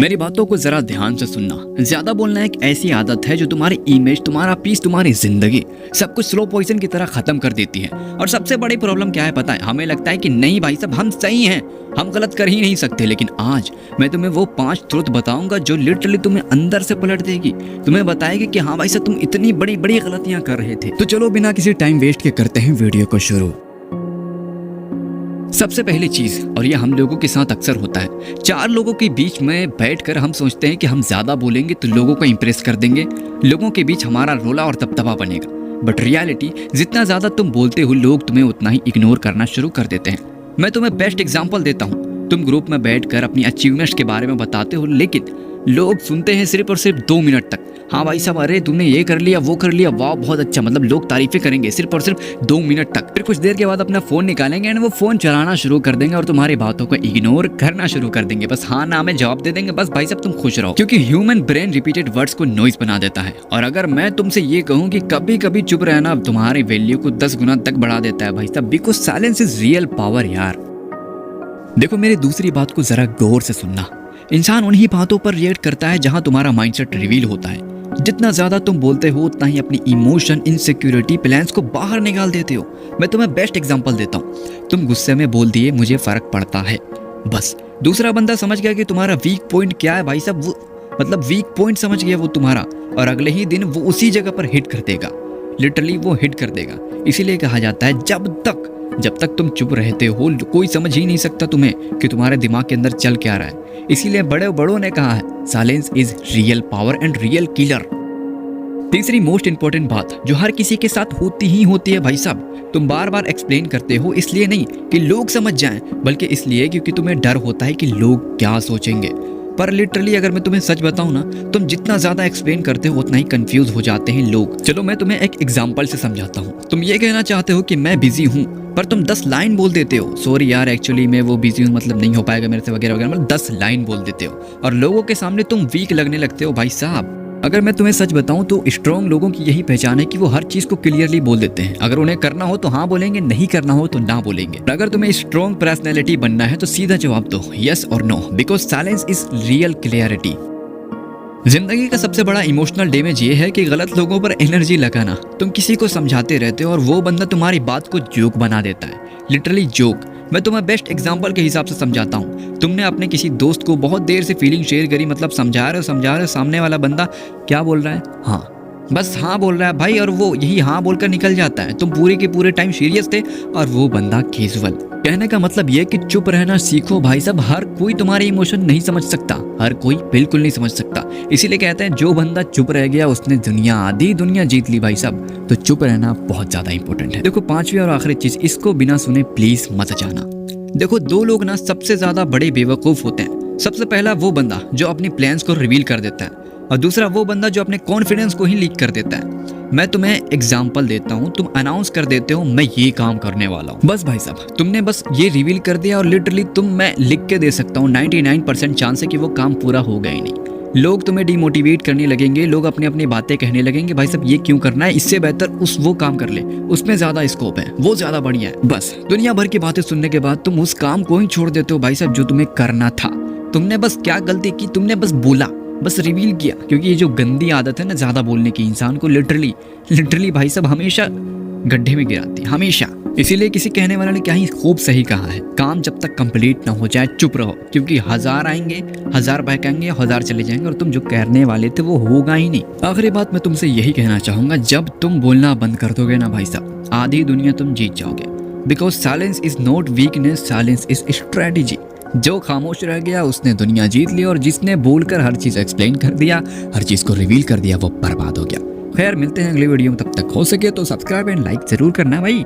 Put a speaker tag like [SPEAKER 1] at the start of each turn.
[SPEAKER 1] मेरी बातों को जरा ध्यान से सुनना। ज्यादा बोलना एक ऐसी आदत है जो तुम्हारी इमेज, तुम्हारा पीस, तुम्हारी जिंदगी सब कुछ स्लो पॉइजन की तरह खत्म कर देती है। और सबसे बड़ी प्रॉब्लम क्या है पता है? हमें लगता है कि नहीं भाई साहब हम सही हैं, हम गलत कर ही नहीं सकते। लेकिन आज मैं तुम्हें वो 5 ट्रुथ बताऊंगा जो लिटरली तुम्हें अंदर से पलट देगी। तुम्हें बताएगी कि हाँ भाई साहब तुम इतनी बड़ी बड़ी गलतियां कर रहे थे। तो चलो बिना किसी टाइम वेस्ट के करते हैं वीडियो को शुरू। सबसे पहली चीज, और ये हम लोगों के साथ अक्सर होता है, 4 लोगों के बीच में बैठकर हम सोचते हैं कि हम ज्यादा बोलेंगे तो लोगों को इंप्रेस कर देंगे, लोगों के बीच हमारा रोला और दबदबा बनेगा। बट रियलिटी, जितना ज्यादा तुम बोलते हो लोग तुम्हें उतना ही इग्नोर करना शुरू कर देते हैं। मैं तुम्हें बेस्ट एग्जांपल देता हूँ। तुम ग्रुप में बैठकर अपनी अचीवमेंट्स के बारे में बताते हो, लेकिन लोग सुनते हैं सिर्फ और सिर्फ 2 मिनट तक। हाँ भाई साहब, अरे तुमने ये कर लिया, वो कर लिया, वाह बहुत अच्छा, मतलब लोग तारीफें करेंगे सिर्फ और सिर्फ 2 मिनट तक। फिर कुछ देर के बाद अपना फोन निकालेंगे एंड वो फोन चलाना शुरू कर देंगे और तुम्हारी बातों को इग्नोर करना शुरू कर देंगे। बस हाँ ना में जवाब दे देंगे, बस भाई साहब तुम खुश रहो। क्योंकि ह्यूमन ब्रेन रिपीटेड वर्ड्स को नॉइज बना देता है। और अगर मैं तुमसे ये कहूँ कि कभी कभी चुप रहना तुम्हारी वैल्यू को 10 गुना तक बढ़ा देता है भाई साहब, because silence is real power यार। देखो मेरी दूसरी बात को जरा गौर से सुनना। इंसान उन्हीं बातों पर रिएक्ट करता है जहां तुम्हारा माइंडसेट रिवील होता है। जितना ज्यादा तुम बोलते हो उतना ही अपनी इमोशन, इनसिक्योरिटी, प्लान्स को बाहर निकाल देते हो। मैं तुम्हें बेस्ट एग्जांपल देता हूँ। तुम गुस्से में बोल दिए मुझे फर्क पड़ता है, बस दूसरा बंदा समझ गया कि तुम्हारा वीक पॉइंट क्या है भाई साहब, वो मतलब वीक पॉइंट समझ गया वो तुम्हारा, और अगले ही दिन वो उसी जगह पर हिट कर देगा। लिटरली वो हिट कर देगा। इसीलिए कहा जाता है जब तक तुम चुप रहते हो कोई समझ ही नहीं सकता तुम्हें कि तुम्हारे दिमाग के अंदर चल क्या रहा है। इसीलिए बड़ों ने कहा है silence is real power and real killer. तीसरी मोस्ट इंपॉर्टेंट बात जो हर किसी के साथ होती ही होती है भाई साहब, तुम बार बार एक्सप्लेन करते हो इसलिए नहीं कि लोग समझ जाएं, बल्कि इसलिए क्योंकि तुम्हें डर होता है कि लोग क्या सोचेंगे। पर लिटरली अगर मैं तुम्हें सच बताऊं ना, तुम जितना ज्यादा एक्सप्लेन करते हो उतना ही कंफ्यूज हो जाते हैं लोग। चलो मैं तुम्हें एक एग्जांपल से समझाता हूँ। तुम ये कहना चाहते हो कि मैं बिजी हूँ, पर तुम 10 लाइन बोल देते हो, सॉरी यार एक्चुअली मैं वो बिजी हूँ, मतलब नहीं हो पाएगा मेरे से वगैरह वगैरह, मतलब 10 लाइन बोल देते हो और लोगों के सामने तुम वीक लगने लगते हो भाई साहब। अगर मैं तुम्हें सच बताऊं तो स्ट्रॉन्ग लोगों की यही पहचान है कि वो हर चीज को क्लियरली बोल देते हैं। अगर उन्हें करना हो तो हाँ बोलेंगे, नहीं करना हो तो ना बोलेंगे। अगर तुम्हें स्ट्रॉन्ग पर्सनैलिटी बनना है तो सीधा जवाब दो, यस और no, because silence is real clarity. जिंदगी का सबसे बड़ा इमोशनल डैमेज ये है कि गलत लोगों पर एनर्जी लगाना। तुम किसी को समझाते रहते हो और वो बंदा तुम्हारी बात को जोक बना देता है, लिटरली जोक। मैं तुम्हें बेस्ट एग्जांपल के हिसाब से समझाता हूँ। तुमने अपने किसी दोस्त को बहुत देर से फीलिंग शेयर करी, मतलब समझा रहे हो, सामने वाला बंदा क्या बोल रहा है? हाँ, बस हाँ बोल रहा है भाई, और वो यही हाँ बोलकर निकल जाता है। तुम पूरे के पूरे टाइम सीरियस थे और वो बंदा कैजुअल। कहने का मतलब ये कि चुप रहना सीखो भाई साहब। हर कोई तुम्हारे इमोशन नहीं समझ सकता, हर कोई बिल्कुल नहीं समझ सकता। इसीलिए कहते हैं जो बंदा चुप रह गया उसने दुनिया, आधी दुनिया जीत ली भाई साहब। तो चुप रहना बहुत ज्यादा इंपॉर्टेंट है। देखो 5वीं और आखिरी चीज, इसको बिना सुने प्लीज मत जाना। देखो 2 लोग ना सबसे ज्यादा बड़े बेवकूफ होते हैं। सबसे पहला वो बंदा जो अपनी प्लान्स को रिवील कर देता है, और दूसरा वो बंदा जो अपने कॉन्फिडेंस को ही लीक कर देता है। मैं तुम्हें एग्जांपल देता हूँ। तुम अनाउंस कर देते हो मैं ये काम करने वाला हूँ, बस भाई साहब तुमने बस ये रिवील कर दिया और लिटरली मैं लिख के दे सकता हूँ 99% चांस है कि वो काम पूरा होगा ही नहीं। लोग तुम्हें डिमोटिवेट करने लगेंगे, लोग अपनी अपनी बातें कहने लगेंगे, भाई साहब ये क्यों करना है, इससे बेहतर वो काम कर ले, उसमें ज्यादा स्कोप है, वो ज्यादा बढ़िया है। बस दुनिया भर की बातें सुनने के बाद तुम उस काम को ही छोड़ देते हो भाई साहब जो तुम्हें करना था। तुमने बस क्या गलती की, तुमने बस बोला, बस रिवील किया। क्योंकि ये जो गंदी आदत है ना ज्यादा बोलने की, इंसान को लिटरली भाई साहब हमेशा गड्ढे में गिराती है, हमेशा। इसीलिए किसी कहने वाले ने क्या ही खूब सही कहा है, काम जब तक कंप्लीट ना हो जाए चुप रहो। क्योंकि 1000 आएंगे, 1000 बहकाएंगे, 1000 चले जाएंगे और तुम जो कहने वाले थे वो होगा ही नहीं। आखिरी बात मैं तुमसे यही कहना चाहूंगा, जब तुम बोलना बंद कर दोगे ना भाई साहब, आधी दुनिया तुम जीत जाओगे। Because silence is not weakness, silence is strategy. जो खामोश रह गया उसने दुनिया जीत ली, और जिसने बोलकर हर चीज एक्सप्लेन कर दिया, हर चीज को रिवील कर दिया, वो बर्बाद हो गया। खैर मिलते हैं अगली वीडियो में, तब तक हो सके तो सब्सक्राइब एंड लाइक जरूर करना भाई।